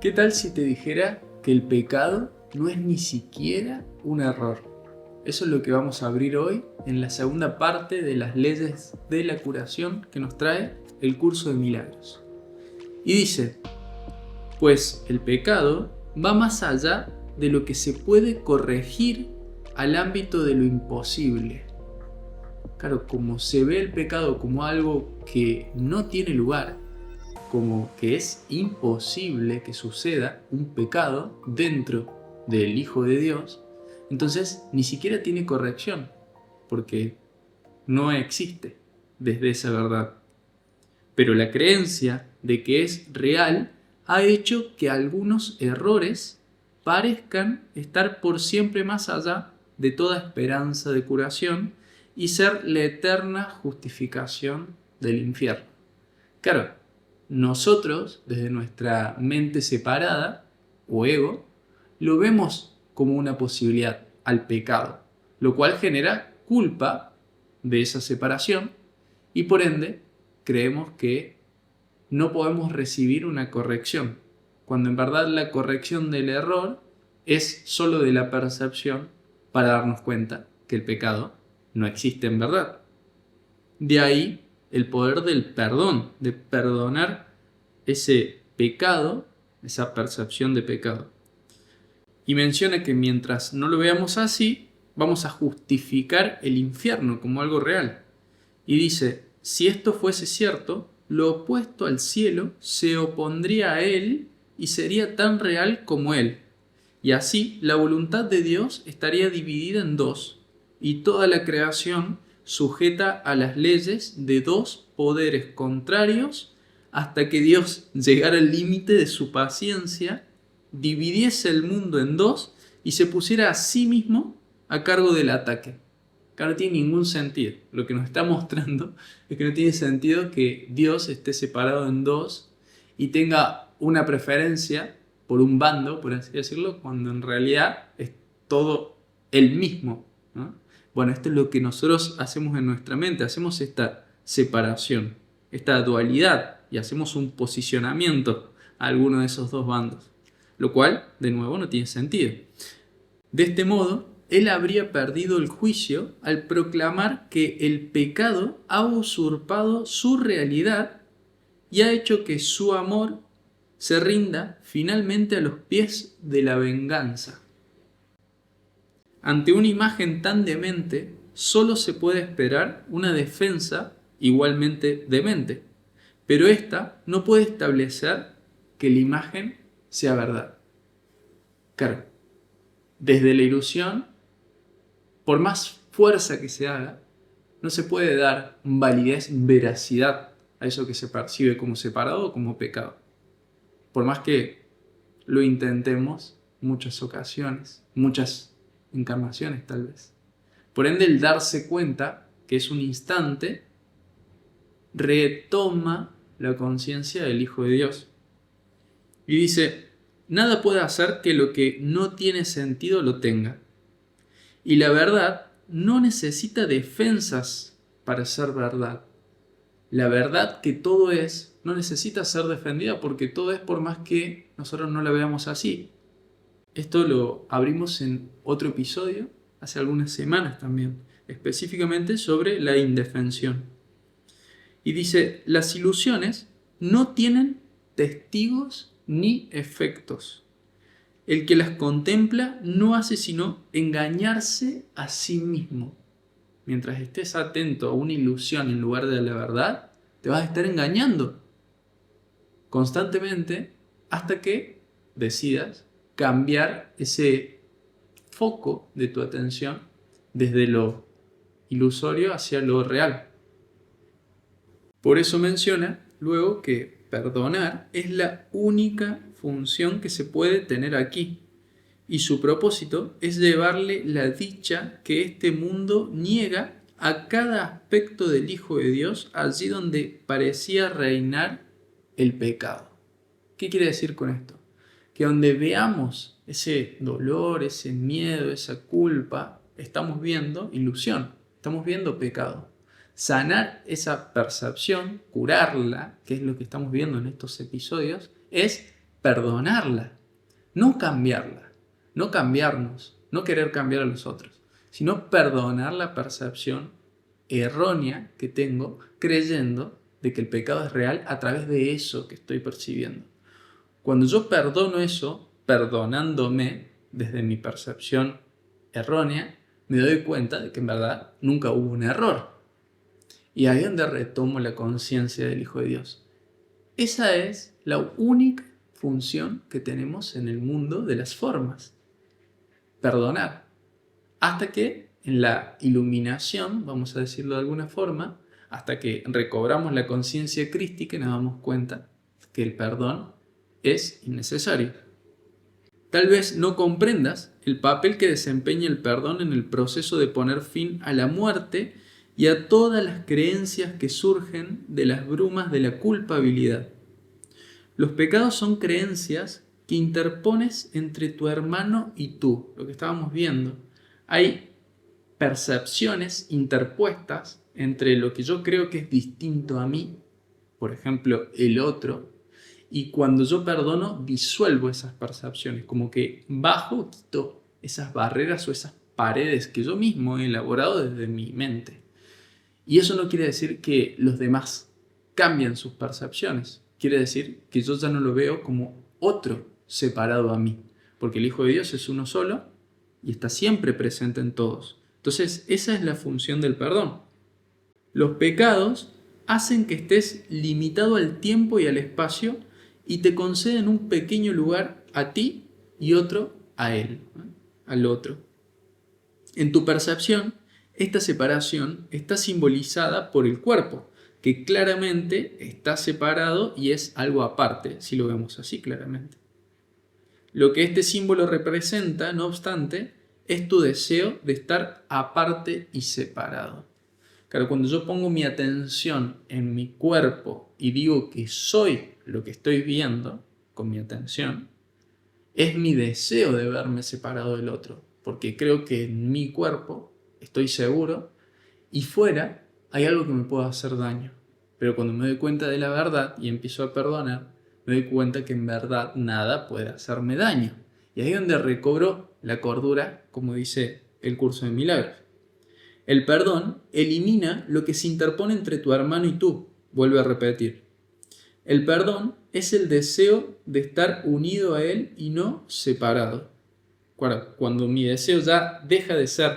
¿Qué tal si te dijera que el pecado no es ni siquiera un error? Eso es lo que vamos a abrir hoy en la segunda parte de las leyes de la curación que nos trae el curso de milagros. Y dice, pues el pecado va más allá de lo que se puede corregir al ámbito de lo imposible. Claro, como se ve el pecado como algo que no tiene lugar, como que es imposible que suceda un pecado dentro del Hijo de Dios, entonces ni siquiera tiene corrección, porque no existe desde esa verdad. Pero la creencia de que es real ha hecho que algunos errores parezcan estar por siempre más allá de toda esperanza de curación y ser la eterna justificación del infierno. Claro, nosotros, desde nuestra mente separada, o ego, lo vemos como una posibilidad al pecado, lo cual genera culpa de esa separación y por ende creemos que no podemos recibir una corrección, cuando en verdad la corrección del error es solo de la percepción para darnos cuenta que el pecado no existe en verdad. De ahí el poder del perdón, de perdonar ese pecado, esa percepción de pecado. Y menciona que mientras no lo veamos así, vamos a justificar el infierno como algo real. Y dice, si esto fuese cierto, lo opuesto al cielo se opondría a él y sería tan real como él. Y así la voluntad de Dios estaría dividida en dos, y toda la creación sujeta a las leyes de dos poderes contrarios hasta que Dios llegara al límite de su paciencia, dividiese el mundo en dos y se pusiera a sí mismo a cargo del ataque. Que no tiene ningún sentido. Lo que nos está mostrando es que no tiene sentido que Dios esté separado en dos y tenga una preferencia por un bando, por así decirlo, cuando en realidad es todo el mismo, ¿no? Bueno, esto es lo que nosotros hacemos en nuestra mente, hacemos esta separación, esta dualidad y hacemos un posicionamiento a alguno de esos dos bandos, lo cual, de nuevo, no tiene sentido. De este modo, él habría perdido el juicio al proclamar que el pecado ha usurpado su realidad y ha hecho que su amor se rinda finalmente a los pies de la venganza. Ante una imagen tan demente, solo se puede esperar una defensa igualmente demente, pero esta no puede establecer que la imagen sea verdad. Claro, desde la ilusión, por más fuerza que se haga, no se puede dar validez, veracidad a eso que se percibe como separado o como pecado. Por más que lo intentemos muchas ocasiones, muchas encarnaciones tal vez. Por ende, el darse cuenta que es un instante retoma la conciencia del Hijo de Dios. Y dice, nada puede hacer que lo que no tiene sentido lo tenga. Y la verdad no necesita defensas para ser verdad. La verdad que todo es no necesita ser defendida porque todo es por más que nosotros no la veamos así. Esto lo abrimos en otro episodio, hace algunas semanas también, específicamente sobre la indefensión. Y dice, las ilusiones no tienen testigos ni efectos. El que las contempla no hace sino engañarse a sí mismo. Mientras estés atento a una ilusión en lugar de la verdad, te vas a estar engañando constantemente hasta que decidas cambiar ese foco de tu atención desde lo ilusorio hacia lo real. Por eso menciona luego que perdonar es la única función que se puede tener aquí, y su propósito es llevarle la dicha que este mundo niega a cada aspecto del Hijo de Dios allí donde parecía reinar el pecado. ¿Qué quiere decir con esto? Que donde veamos ese dolor, ese miedo, esa culpa, estamos viendo ilusión, estamos viendo pecado. Sanar esa percepción, curarla, que es lo que estamos viendo en estos episodios, es perdonarla, no cambiarla, no cambiarnos, no querer cambiar a los otros, sino perdonar la percepción errónea que tengo creyendo de que el pecado es real a través de eso que estoy percibiendo. Cuando yo perdono eso, perdonándome desde mi percepción errónea, me doy cuenta de que en verdad nunca hubo un error. Y ahí es donde retomo la conciencia del Hijo de Dios. Esa es la única función que tenemos en el mundo de las formas. Perdonar. Hasta que en la iluminación, vamos a decirlo de alguna forma, hasta que recobramos la conciencia crística y nos damos cuenta que el perdón es innecesario. Tal vez no comprendas el papel que desempeña el perdón en el proceso de poner fin a la muerte y a todas las creencias que surgen de las brumas de la culpabilidad. Los pecados son creencias que interpones entre tu hermano y tú, lo que estábamos viendo. Hay percepciones interpuestas entre lo que yo creo que es distinto a mí, por ejemplo, el otro, y cuando yo perdono, disuelvo esas percepciones, como que bajo, quito esas barreras o esas paredes que yo mismo he elaborado desde mi mente. Y eso no quiere decir que los demás cambien sus percepciones. Quiere decir que yo ya no lo veo como otro separado a mí, porque el Hijo de Dios es uno solo y está siempre presente en todos. Entonces, esa es la función del perdón. Los pecados hacen que estés limitado al tiempo y al espacio y te conceden un pequeño lugar a ti y otro a él, al otro. En tu percepción, esta separación está simbolizada por el cuerpo, que claramente está separado y es algo aparte, si lo vemos así claramente. Lo que este símbolo representa, no obstante, es tu deseo de estar aparte y separado. Claro, cuando yo pongo mi atención en mi cuerpo y digo que soy lo que estoy viendo con mi atención, es mi deseo de verme separado del otro, porque creo que en mi cuerpo estoy seguro y fuera hay algo que me puede hacer daño. Pero cuando me doy cuenta de la verdad y empiezo a perdonar, me doy cuenta que en verdad nada puede hacerme daño. Y ahí es donde recobro la cordura, como dice el curso de milagros. El perdón elimina lo que se interpone entre tu hermano y tú. Vuelve a repetir. El perdón es el deseo de estar unido a él y no separado. Cuando mi deseo ya deja de ser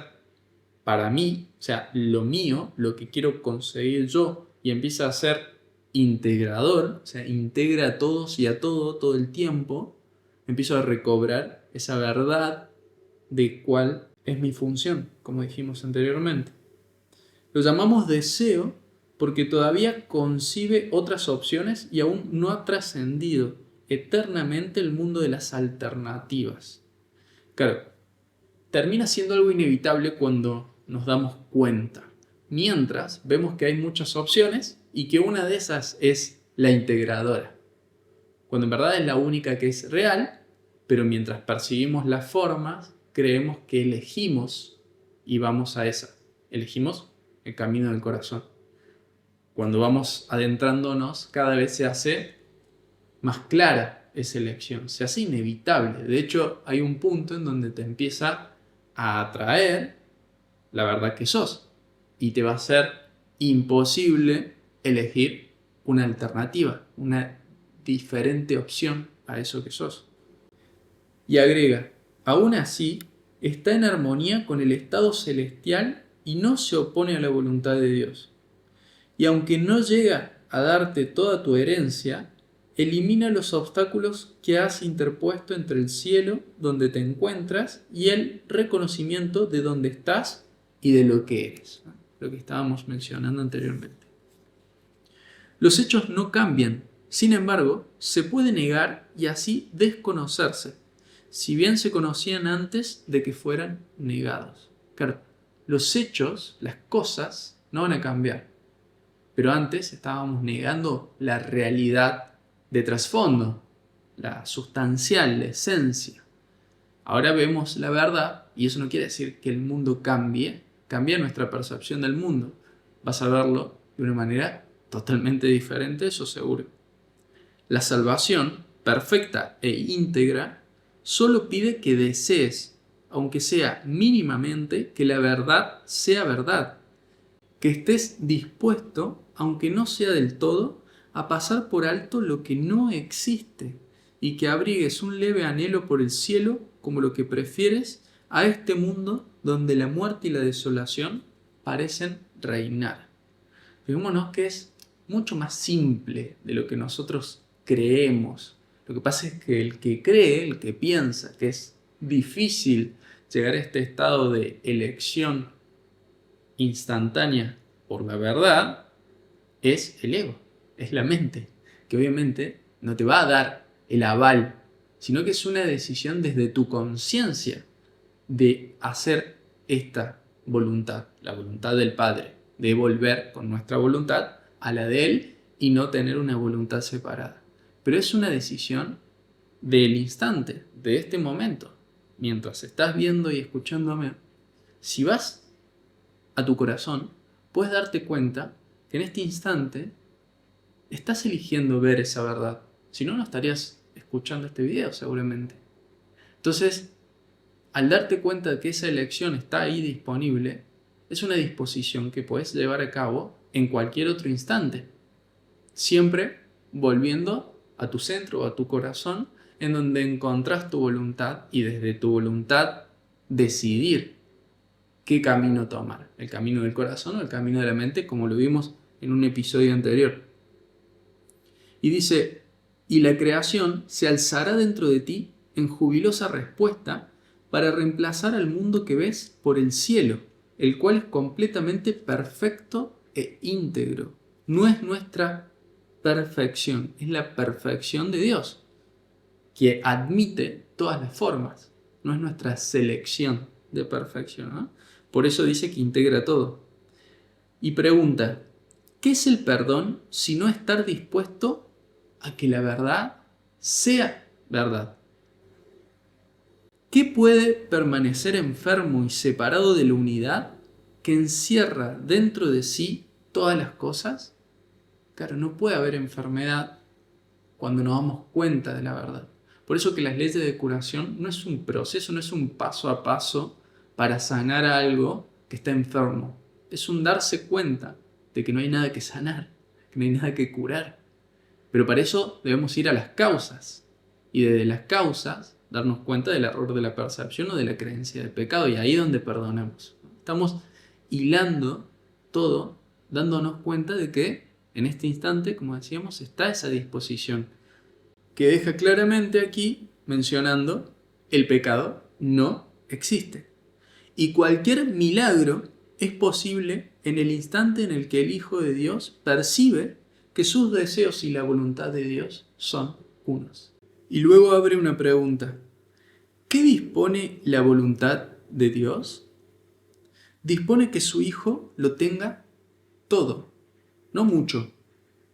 para mí, o sea, lo mío, lo que quiero conseguir yo, y empieza a ser integrador, o sea, integra a todos y a todo el tiempo, empiezo a recobrar esa verdad de cuál es mi función, como dijimos anteriormente. Lo llamamos deseo porque todavía concibe otras opciones y aún no ha trascendido eternamente el mundo de las alternativas. Claro, termina siendo algo inevitable cuando nos damos cuenta. Mientras vemos que hay muchas opciones y que una de esas es la integradora. Cuando en verdad es la única que es real, pero mientras percibimos las formas, creemos que elegimos y vamos a esa. Elegimos el camino del corazón. Cuando vamos adentrándonos, cada vez se hace más clara esa elección, se hace inevitable. De hecho, hay un punto en donde te empieza a atraer la verdad que sos y te va a ser imposible elegir una alternativa, una diferente opción a eso que sos. Y agrega, aún así, está en armonía con el estado celestial y no se opone a la voluntad de Dios. Y aunque no llega a darte toda tu herencia, elimina los obstáculos que has interpuesto entre el cielo donde te encuentras y el reconocimiento de dónde estás y de lo que eres, ¿no? Lo que estábamos mencionando anteriormente. Los hechos no cambian, sin embargo, se puede negar y así desconocerse, si bien se conocían antes de que fueran negados. Claro, los hechos, las cosas, no van a cambiar. Pero antes estábamos negando la realidad de trasfondo, la sustancial, la esencia. Ahora vemos la verdad y eso no quiere decir que el mundo cambie, cambia nuestra percepción del mundo. Vas a verlo de una manera totalmente diferente, eso seguro. La salvación perfecta e íntegra, solo pide que desees, aunque sea mínimamente, que la verdad sea verdad, que estés dispuesto, aunque no sea del todo, a pasar por alto lo que no existe y que abrigues un leve anhelo por el cielo como lo que prefieres a este mundo donde la muerte y la desolación parecen reinar. Fijémonos que es mucho más simple de lo que nosotros creemos. Lo que pasa es que el que cree, el que piensa que es difícil llegar a este estado de elección instantánea por la verdad, es el ego, es la mente, que obviamente no te va a dar el aval, sino que es una decisión desde tu conciencia de hacer esta voluntad, la voluntad del Padre, de volver con nuestra voluntad a la de Él y no tener una voluntad separada. Pero es una decisión del instante, de este momento. Mientras estás viendo y escuchándome, si vas a tu corazón, puedes darte cuenta que en este instante estás eligiendo ver esa verdad. Si no, no estarías escuchando este video seguramente. Entonces, al darte cuenta de que esa elección está ahí disponible, es una disposición que puedes llevar a cabo en cualquier otro instante. Siempre volviendo a tu centro o a tu corazón, en donde encontrás tu voluntad y desde tu voluntad decidir qué camino tomar. El camino del corazón o el camino de la mente, como lo vimos en un episodio anterior. Y dice, y la creación se alzará dentro de ti en jubilosa respuesta para reemplazar al mundo que ves por el cielo, el cual es completamente perfecto e íntegro. No es nuestra perfección, es la perfección de Dios, que admite todas las formas. No es nuestra selección de perfección, ¿no? Por eso dice que integra todo. Y pregunta, ¿qué es el perdón si no estar dispuesto a que la verdad sea verdad? ¿Qué puede permanecer enfermo y separado de la unidad que encierra dentro de sí todas las cosas? Claro, no puede haber enfermedad cuando nos damos cuenta de la verdad. Por eso que las leyes de curación no es un proceso, no es un paso a paso para sanar algo que está enfermo. Es un darse cuenta de que no hay nada que sanar, que no hay nada que curar. Pero para eso debemos ir a las causas. Y desde las causas darnos cuenta del error de la percepción o de la creencia del pecado. Y ahí es donde perdonamos. Estamos hilando todo, dándonos cuenta de que en este instante, como decíamos, está esa disposición que deja claramente aquí mencionando el pecado no existe. Y cualquier milagro es posible en el instante en el que el Hijo de Dios percibe que sus deseos y la voluntad de Dios son unos. Y luego abre una pregunta. ¿Qué dispone la voluntad de Dios? Dispone que su Hijo lo tenga todo, no mucho,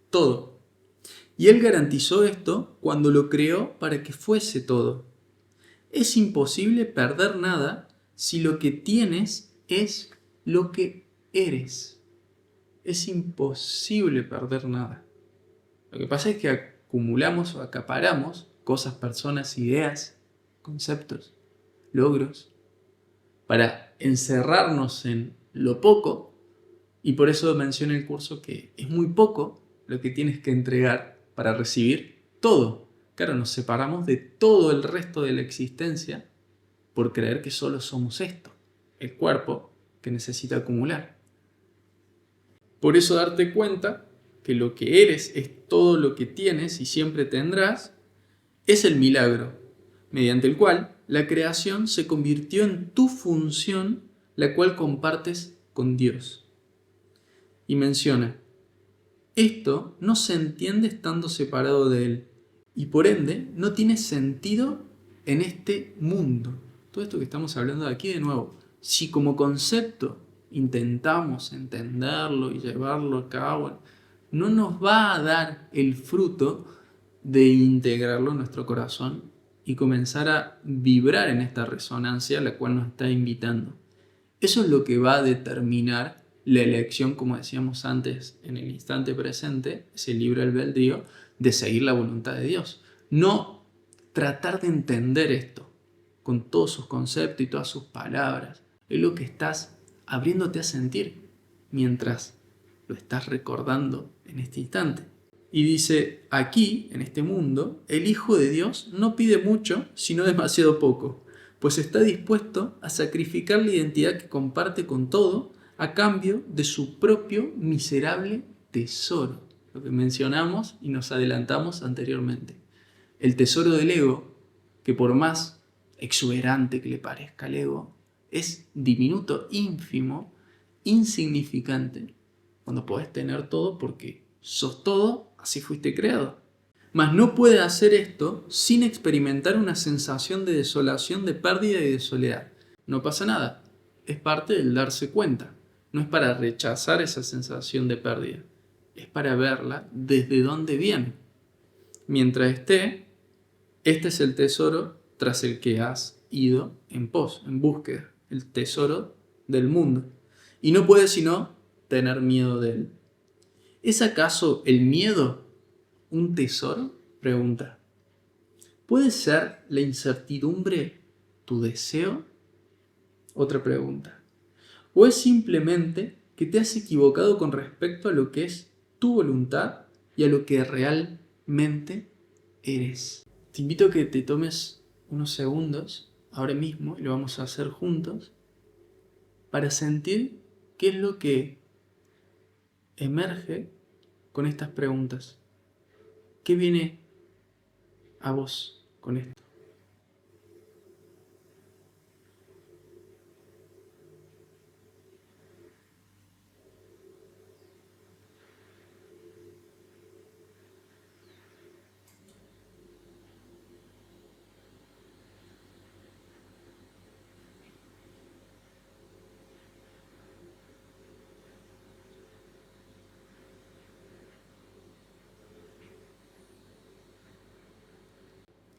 todo. Y Él garantizó esto cuando lo creó para que fuese todo. Es imposible perder nada si lo que tienes es lo que eres. Es imposible perder nada. Lo que pasa es que acumulamos o acaparamos cosas, personas, ideas, conceptos, logros, para encerrarnos en lo poco, y por eso menciona el curso que es muy poco lo que tienes que entregar para recibir todo. Claro, nos separamos de todo el resto de la existencia por creer que solo somos esto, el cuerpo que necesita acumular. Por eso darte cuenta que lo que eres es todo lo que tienes y siempre tendrás, es el milagro, mediante el cual la creación se convirtió en tu función, la cual compartes con Dios. Y menciona, esto no se entiende estando separado de Él, y por ende no tiene sentido en este mundo. Todo esto que estamos hablando de aquí, de nuevo, si como concepto intentamos entenderlo y llevarlo a cabo, no nos va a dar el fruto de integrarlo en nuestro corazón y comenzar a vibrar en esta resonancia a la cual nos está invitando. Eso es lo que va a determinar la elección, como decíamos antes, en el instante presente, ese libre albedrío de seguir la voluntad de Dios. No tratar de entender esto con todos sus conceptos y todas sus palabras. Es lo que estás abriéndote a sentir mientras lo estás recordando en este instante. Y dice, aquí, en este mundo, el Hijo de Dios no pide mucho, sino demasiado poco, pues está dispuesto a sacrificar la identidad que comparte con todo a cambio de su propio miserable tesoro, lo que mencionamos y nos adelantamos anteriormente. El tesoro del ego, que por más exuberante que le parezca el ego, es diminuto, ínfimo, insignificante, cuando podés tener todo porque sos todo, así fuiste creado. Mas no puede hacer esto sin experimentar una sensación de desolación, de pérdida y de soledad. No pasa nada, es parte del darse cuenta. No es para rechazar esa sensación de pérdida, es para verla desde dónde viene. Mientras esté, este es el tesoro tras el que has ido en pos, en búsqueda, el tesoro del mundo. Y no puedes sino tener miedo de él. ¿Es acaso el miedo un tesoro? Pregunta. ¿Puede ser la incertidumbre tu deseo? Otra pregunta. ¿O es simplemente que te has equivocado con respecto a lo que es tu voluntad y a lo que realmente eres? Te invito a que te tomes unos segundos ahora mismo, y lo vamos a hacer juntos, para sentir qué es lo que emerge con estas preguntas. ¿Qué viene a vos con esto?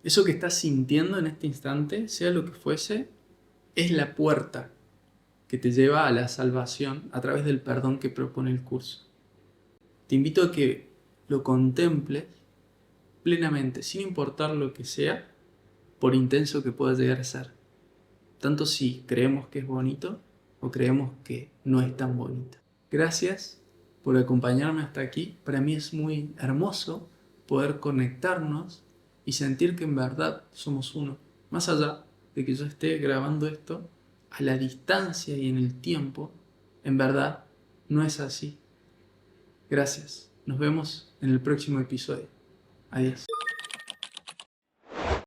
Eso que estás sintiendo en este instante, sea lo que fuese, es la puerta que te lleva a la salvación a través del perdón que propone el curso. Te invito a que lo contemples plenamente, sin importar lo que sea, por intenso que pueda llegar a ser. Tanto si creemos que es bonito o creemos que no es tan bonito. Gracias por acompañarme hasta aquí. Para mí es muy hermoso poder conectarnos y sentir que en verdad somos uno. Más allá de que yo esté grabando esto a la distancia y en el tiempo, en verdad no es así. Gracias. Nos vemos en el próximo episodio. Adiós.